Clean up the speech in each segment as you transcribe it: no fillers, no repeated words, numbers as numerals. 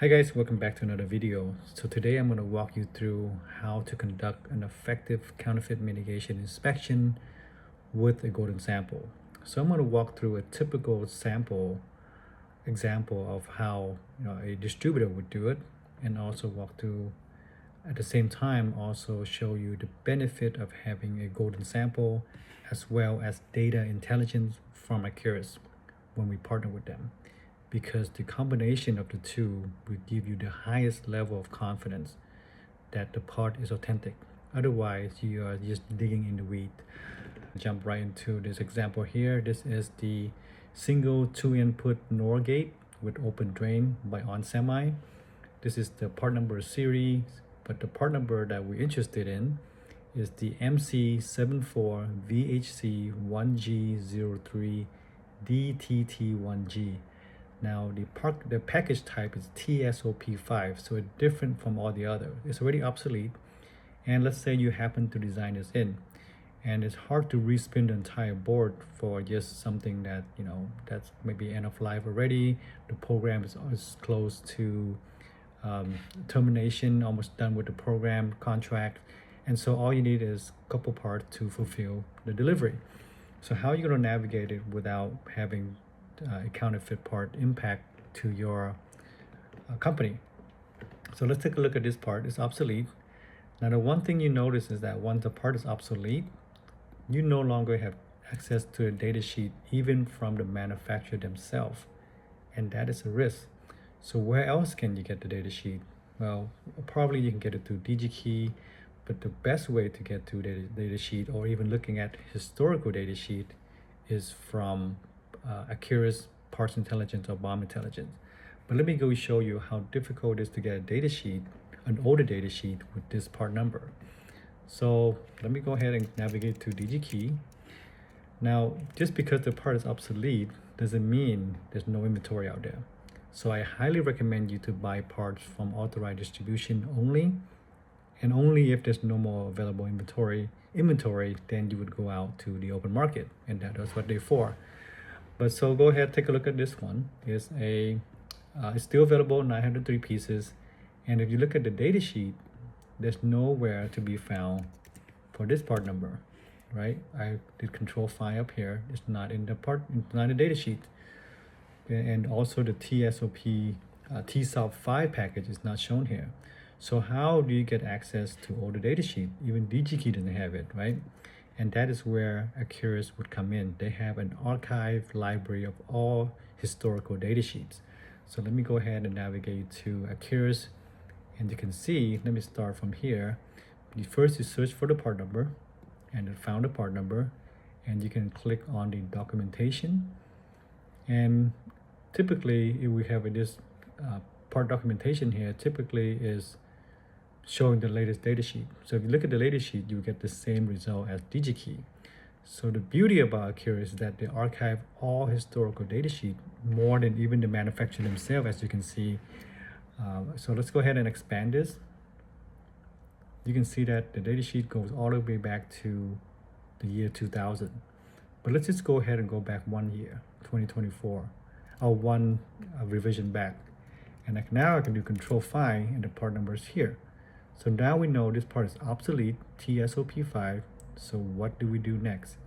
Hi guys, welcome back to another video. So today I'm going to walk you through how to conduct an effective counterfeit mitigation inspection with a golden sample. So I'm going to walk through a typical sample example of how a distributor would do it, and also walk through at the same time also show you the benefit of having a golden sample as well as data intelligence from Accurus when we partner with them, because the combination of the two will give you the highest level of confidence that the part is authentic. Otherwise, you are just digging in the weed. Jump right into this example here. This is the single 2-input NOR gate with open drain by onsemi. This is the part number series, but the part number that we're interested in is the MC74VHC1G03DTT1G. Now the package type is TSOP5, so it's different from all the other. It's already obsolete, and let's say you happen to design this in, and it's hard to respin the entire board for just something that that's maybe end of life already. The program is close to termination, almost done with the program contract, and so all you need is a couple parts to fulfill the delivery. So how are you going to navigate it without having a counterfeit part impact to your company? So let's take a look at this part. It's obsolete. Now the one thing you notice is that once the part is obsolete, you no longer have access to a data sheet even from the manufacturer themselves, and that is a risk. So where else can you get the data sheet? Well, probably you can get it through DigiKey, but the best way to get to the data sheet, or even looking at historical data sheet, is from Accurus Parts Intelligence or BOM Intelligence. But let me go show you how difficult it is to get a data sheet, an older data sheet with this part number. So let me go ahead and navigate to DigiKey. Now, just because the part is obsolete doesn't mean there's no inventory out there. So I highly recommend you to buy parts from authorized distribution only, and only if there's no more available inventory, then you would go out to the open market, and that's what they're for. But so go ahead, take a look at this one. It's still available, 903 pieces, and if you look at the data sheet, there's nowhere to be found for this part number, right? I did control phi up here. It's not in the part, it's not in the data sheet. And also the TSOP TSOP5 package is not shown here. So how do you get access to all the data sheet? Even DigiKey doesn't have it, right? And that is where Accurus would come in. They have an archive library of all historical data sheets. So let me go ahead and navigate to Accurus, and you can see, let me start from here. First you search for the part number, and then found the part number, and you can click on the documentation. And typically, if we have this part documentation here, typically is showing the latest data sheet. So if you look at the latest sheet, you get the same result as DigiKey. So the beauty about Accurus is that they archive all historical data sheet more than even the manufacturer themselves, as you can see. So let's go ahead and expand this. You can see that the data sheet goes all the way back to the year 2000. But let's just go ahead and go back 1 year, 2024, or one revision back. And now I can do control phi, and the part number is here. So now we know this part is obsolete, TSOP5. So what do we do next?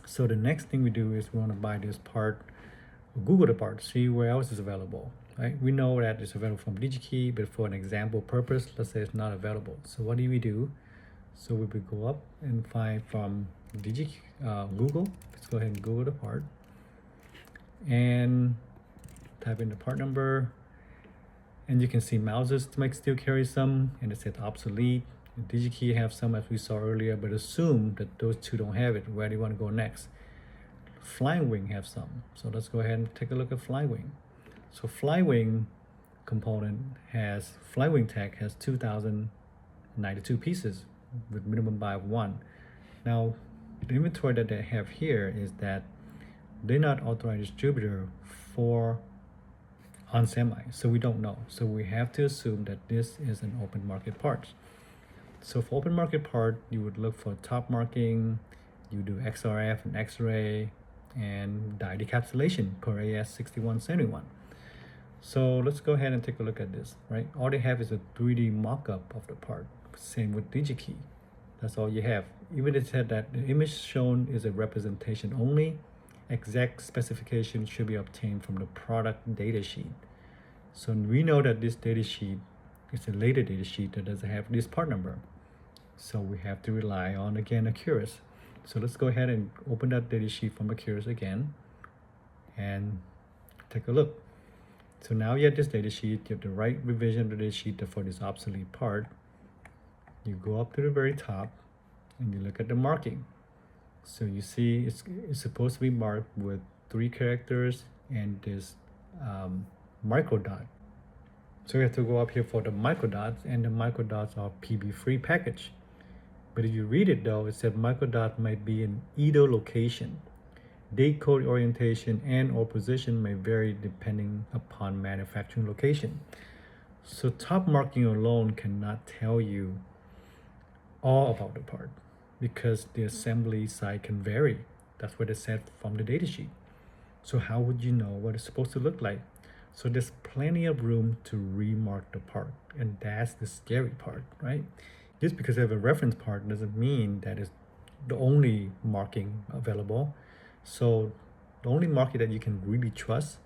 So the next thing we do is we want to buy this part, Google the part, see where else is available, right? We know that it's available from DigiKey, but for an example purpose, let's say it's not available. So what do we do? So we would go up and find from Google. Let's go ahead and Google the part and type in the part number, and you can see Mouses might still carry some, and it says obsolete. DigiKey have some, as we saw earlier, but assume that those two don't have it. Where do you want to go next? Flying Wing have some, so let's go ahead and take a look at Flying Wing. So Flying Wing component has, Flying Wing Tech has 2,092 pieces with minimum buy of 1. Now the inventory that they have here is that they're not authorized distributor for onsemi, so we don't know. So we have to assume that this is an open market part. So for open market part, you would look for top marking, you do XRF and X-ray, and die decapsulation per AS 6171. So let's go ahead and take a look at this, right? All they have is a 3D mock-up of the part. Same with DigiKey. That's all you have. Even it said that the image shown is a representation only. Exact specification should be obtained from the product data sheet. So we know that this data sheet is a later data sheet that doesn't have this part number. So we have to rely on, again, Accurus. So let's go ahead and open that data sheet from Accurus again and take a look. So now you have this data sheet, you have the right revision of the data sheet for this obsolete part. You go up to the very top and you look at the marking. So you see it's supposed to be marked with 3 characters and this micro dot. So you have to go up here for the micro dots, and the micro dots are PB free package. But if you read it though, it said micro dot might be in either location. Date code orientation and or position may vary depending upon manufacturing location. So top marking alone cannot tell you all about the part because the assembly site can vary. That's what it said from the datasheet. So how would you know what it's supposed to look like? So there's plenty of room to remark the part, and that's the scary part, right? Just because you have a reference part doesn't mean that it's the only marking available. So the only marking that you can really trust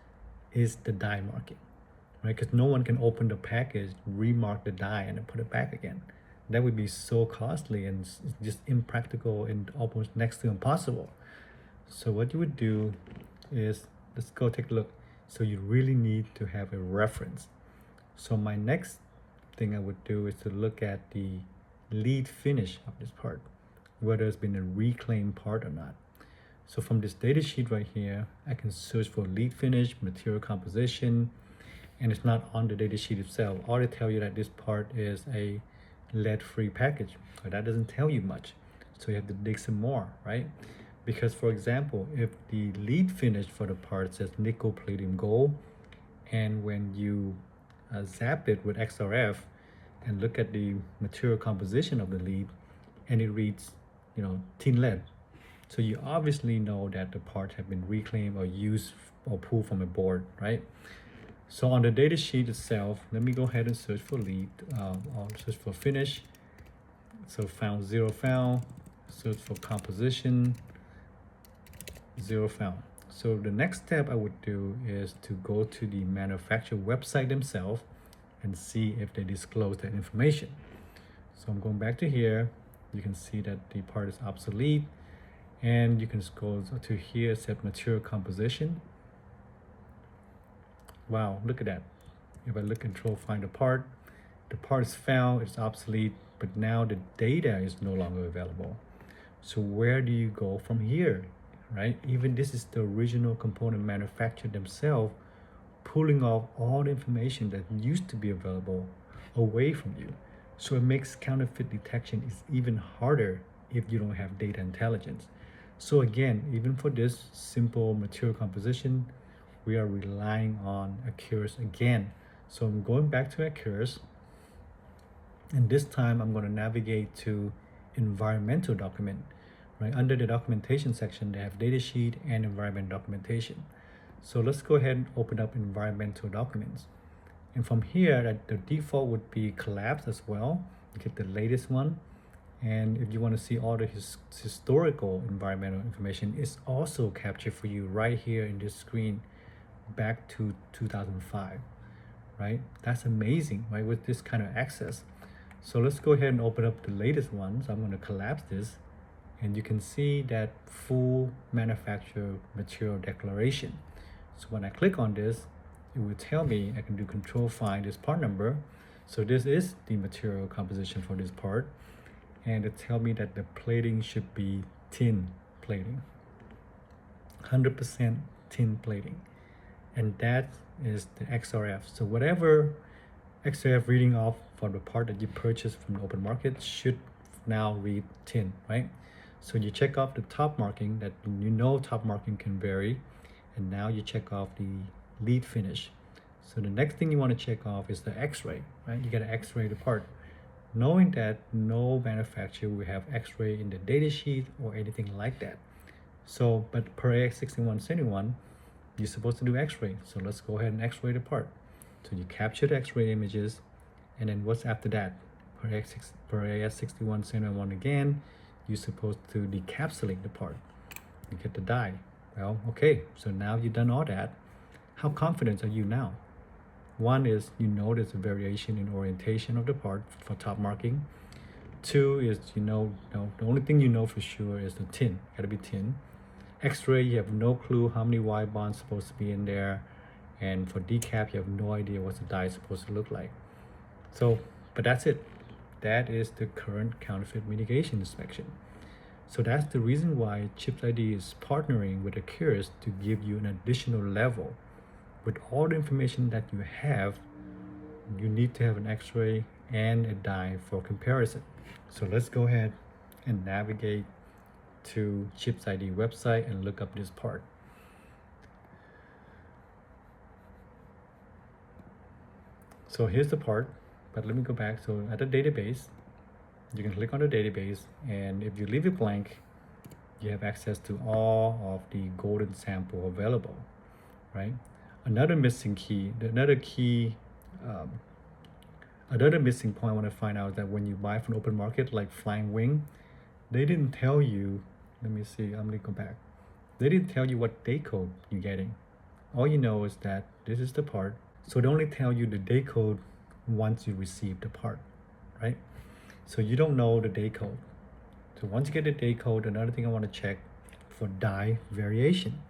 is the die marking, right? Because no one can open the package, remark the die, and then put it back again. That would be so costly and it's just impractical and almost next to impossible. So what you would do is, let's go take a look. So you really need to have a reference. So my next thing I would do is to look at the lead finish of this part, whether it's been a reclaimed part or not. So from this data sheet right here, I can search for lead finish, material composition, and it's not on the data sheet itself. Or they tell you that this part is a lead-free package, but that doesn't tell you much. So you have to dig some more, right? Because for example, if the lead finish for the part says nickel, palladium, gold, and when you zap it with XRF and look at the material composition of the lead, and it reads, tin lead. So you obviously know that the part have been reclaimed or used or pulled from a board, right? So on the data sheet itself, let me go ahead and search for lead, or search for finish. So found 0 found, search for composition, 0 found. So the next step I would do is to go to the manufacturer website themselves and see if they disclose that information. So I'm going back to here. You can see that the part is obsolete, and you can scroll to here, set material composition. Wow, look at that. If I look control find the part is found, it's obsolete, but now the data is no longer available. So where do you go from here, right? Even this is the original component manufacturer themselves pulling off all the information that used to be available away from you. So it makes counterfeit detection is even harder if you don't have data intelligence. So again, even for this simple material composition, we are relying on Accurus again. So I'm going back to Accurus, and this time I'm going to navigate to environmental document. Right under the documentation section, they have datasheet and environment documentation. So let's go ahead and open up environmental documents. And from here, the default would be collapsed as well. You get the latest one. And if you want to see all the historical environmental information, it's also captured for you right here in this screen back to 2005, right? That's amazing, right, with this kind of access. So let's go ahead and open up the latest ones. I'm going to collapse this, and you can see that full manufacturer material declaration. So when I click on this, it will tell me I can do control find this part number. So this is the material composition for this part, and it tell me that the plating should be tin plating, 100% tin plating, and that is the XRF. So whatever XRF reading off for the part that you purchased from the open market should now read tin, right? So you check off the top marking, that top marking can vary, and now you check off the lead finish. So the next thing you want to check off is the X-ray, right? You got to X-ray the part, knowing that no manufacturer will have X-ray in the data sheet or anything like that. So, but per AX6171, you're supposed to do X-ray. So let's go ahead and X-ray the part. So you capture the X-ray images, and then what's after that? Per AS6171 again, you're supposed to decapsulate the part. You get the die. Well, okay, so now you've done all that. How confident are you now? One is you know there's a variation in orientation of the part for top marking. Two is the only thing you know for sure is the tin. Gotta be tin. X-ray, you have no clue how many Y bonds supposed to be in there, and for decap, you have no idea what the die is supposed to look like. So, but that's it. That is the current counterfeit mitigation inspection. So that's the reason why chipsID is partnering with Accurus to give you an additional level. With all the information that you have, you need to have an X-ray and a die for comparison. So let's go ahead and navigate to chipsID website and look up this part. So here's the part, but let me go back. So at the database, you can click on the database, and if you leave it blank, you have access to all of the golden sample available, right? Another missing point I want to find out is that when you buy from open market like Flying Wing, they didn't tell you, let me see, I'm gonna go back. They didn't tell you what day code you're getting. All you know is that this is the part. So they only tell you the day code once you receive the part, right? So you don't know the day code. So once you get the day code, another thing I want to check for die variation.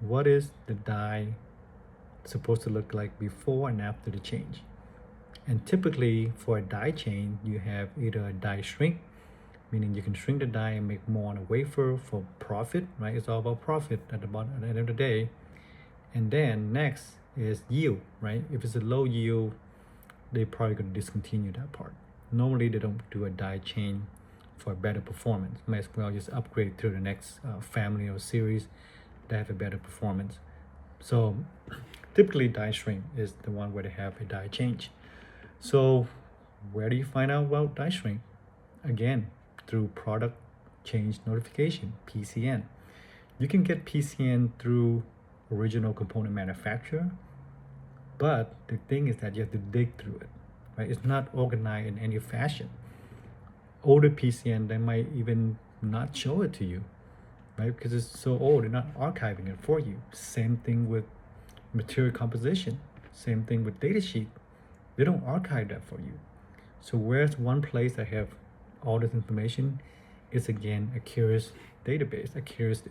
What is the die supposed to look like before and after the change? And typically for a die change, you have either a die shrink, meaning you can shrink the die and make more on a wafer for profit, right? It's all about profit at the end of the day. And then next is yield, right? If it's a low yield, they're probably going to discontinue that part. Normally they don't do a die change for better performance. Might as well just upgrade to the next family or series that have a better performance. So typically die shrink is the one where they have a die change. So where do you find out about die shrink? Again, through product change notification, PCN. You can get PCN through original component manufacturer, but the thing is that you have to dig through it, right? It's not organized in any fashion. Older PCN, they might even not show it to you, right? Because it's so old, they're not archiving it for you. Same thing with material composition. Same thing with datasheet. They don't archive that for you. So where's one place that have all this information is again Accurus database, Accurus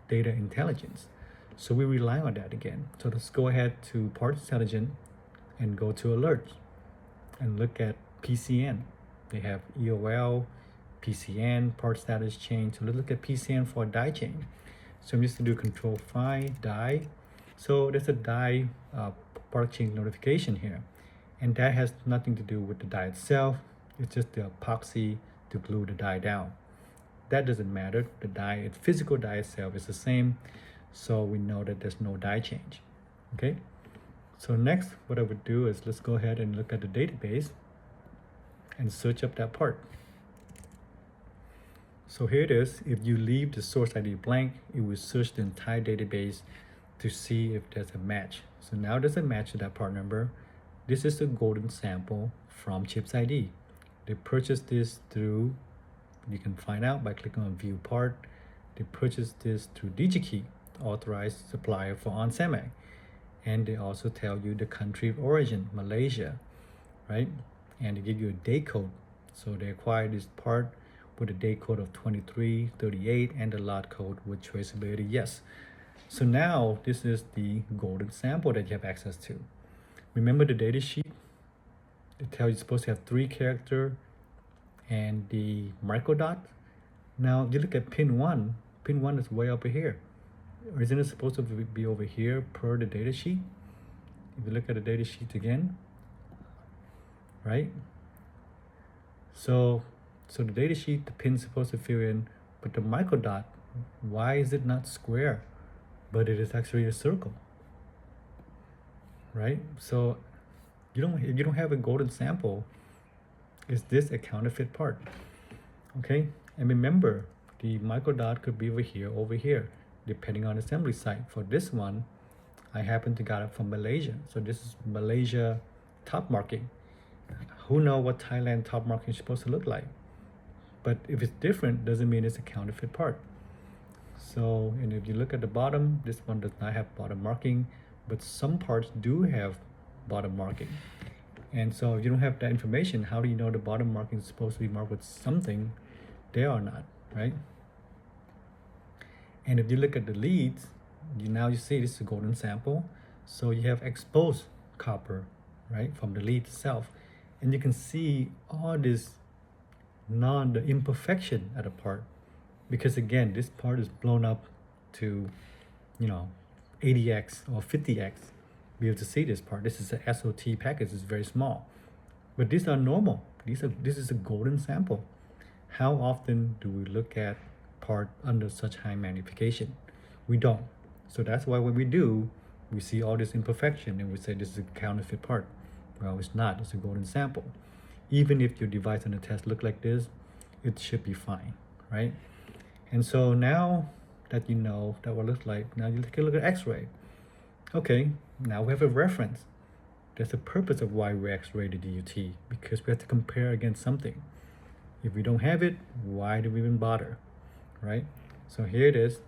data intelligence. So we rely on that again. So let's go ahead to Parts Intelligence and go to alerts and look at PCN. They have EOL, PCN, part status change. So let's look at PCN for die change. So I'm just going to do Control Find die. So there's a die part change notification here. And that has nothing to do with the die itself. It's just the epoxy to glue the die down. That doesn't matter. The die, its physical die itself is the same. So we know that there's no die change. Okay. So next, what I would do is let's go ahead and look at the database and search up that part. So here it is. If you leave the source ID blank, it will search the entire database to see if there's a match. So now there's a match to that part number. This is the golden sample from chipsID. They purchased this through, you can find out by clicking on View Part. They purchased this through DigiKey, authorized supplier for onsemi. And they also tell you the country of origin, Malaysia, right? And they give you a day code. So they acquired this part with a day code of 2338 and the lot code with traceability yes. So now this is the golden sample that you have access to. Remember the data sheet? They tell you you're supposed to have 3 characters and the microdot. Now you look at pin 1. Pin 1 is way up here. Or isn't it supposed to be over here per the data sheet? If you look at the data sheet again, right? So the data sheet, the pin's supposed to fill in, but the microdot, why is it not square, but it is actually a circle, right? So you don't have a golden sample. Is this a counterfeit part? Okay, and remember the microdot could be over here, depending on assembly site. For this one, I happen to got it from Malaysia. So this is Malaysia top marking. Who knows what Thailand top marking is supposed to look like? But if it's different, doesn't mean it's a counterfeit part. So, and if you look at the bottom, this one does not have bottom marking, but some parts do have bottom marking. And so if you don't have that information, how do you know the bottom marking is supposed to be marked with something there or not, right? And if you look at the leads, you see this is a golden sample. So you have exposed copper, right, from the lead itself. And you can see all this the imperfection at a part. Because again, this part is blown up to, 80x or 50x. Be able to see this part. This is a SOT package, it's very small. But these are normal. This is a golden sample. How often do we look at part under such high magnification? We don't. So that's why when we do, we see all this imperfection and we say this is a counterfeit part. Well, it's not, it's a golden sample. Even if your device and the test look like this, it should be fine, right? And so now that you know that what it looks like, now you take a look at X-ray. Okay, now we have a reference. That's the purpose of why we X-ray the DUT, because we have to compare against something. If we don't have it, why do we even bother, right? So here it is.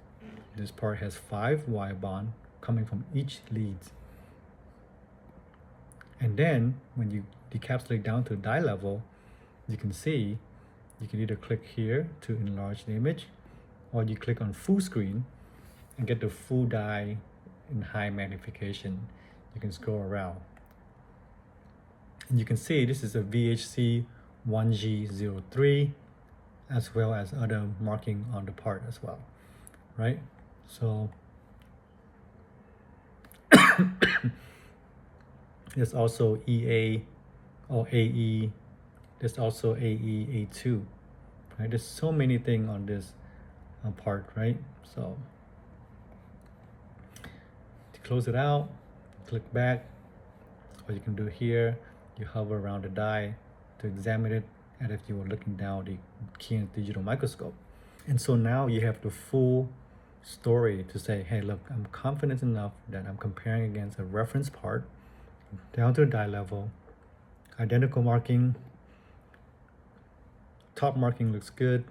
This part has 5 wire bond coming from each leads. And then when you decapsulate down to die level, you can see, you can either click here to enlarge the image, or you click on full screen and get the full die in high magnification. You can scroll around. And you can see this is a VHC1G03, as well as other marking on the part as well, right? So there's also EA or AE, there's also AE, A2, right? There's so many things on this part, right? So to close it out, click back. What you can do here, you hover around the die to examine it, and if you were looking down the Keyence digital microscope. And so now you have the full story to say, hey, look, I'm confident enough that I'm comparing against a reference part down to the die level, identical marking, top marking looks good,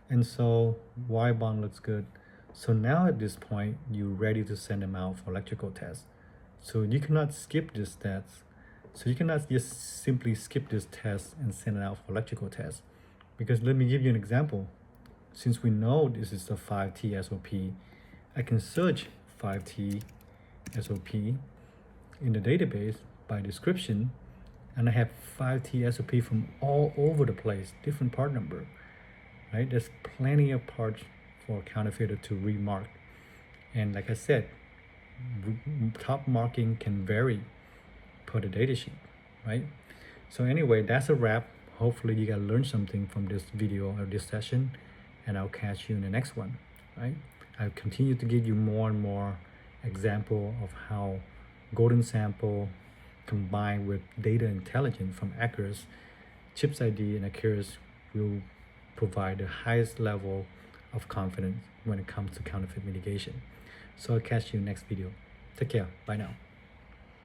and so Y bond looks good. So now at this point, you're ready to send them out for electrical tests. So you cannot skip this test. So you cannot just simply skip this test and send it out for electrical tests. Because let me give you an example. Since we know this is a 5T SOP, I can search 5T SOP in the database by description, and I have 5T SOP from all over the place, different part number, right? There's plenty of parts for a counterfeiter to remark. And like I said, top marking can vary per the datasheet, right? So anyway, that's a wrap. Hopefully you got learned something from this video or this session, and I'll catch you in the next one, right? I'll continue to give you more and more example of how golden sample combined with data intelligence from Accurus, chipsID and Accurus will provide the highest level of confidence when it comes to counterfeit mitigation. So I'll catch you next video. Take care. Bye now.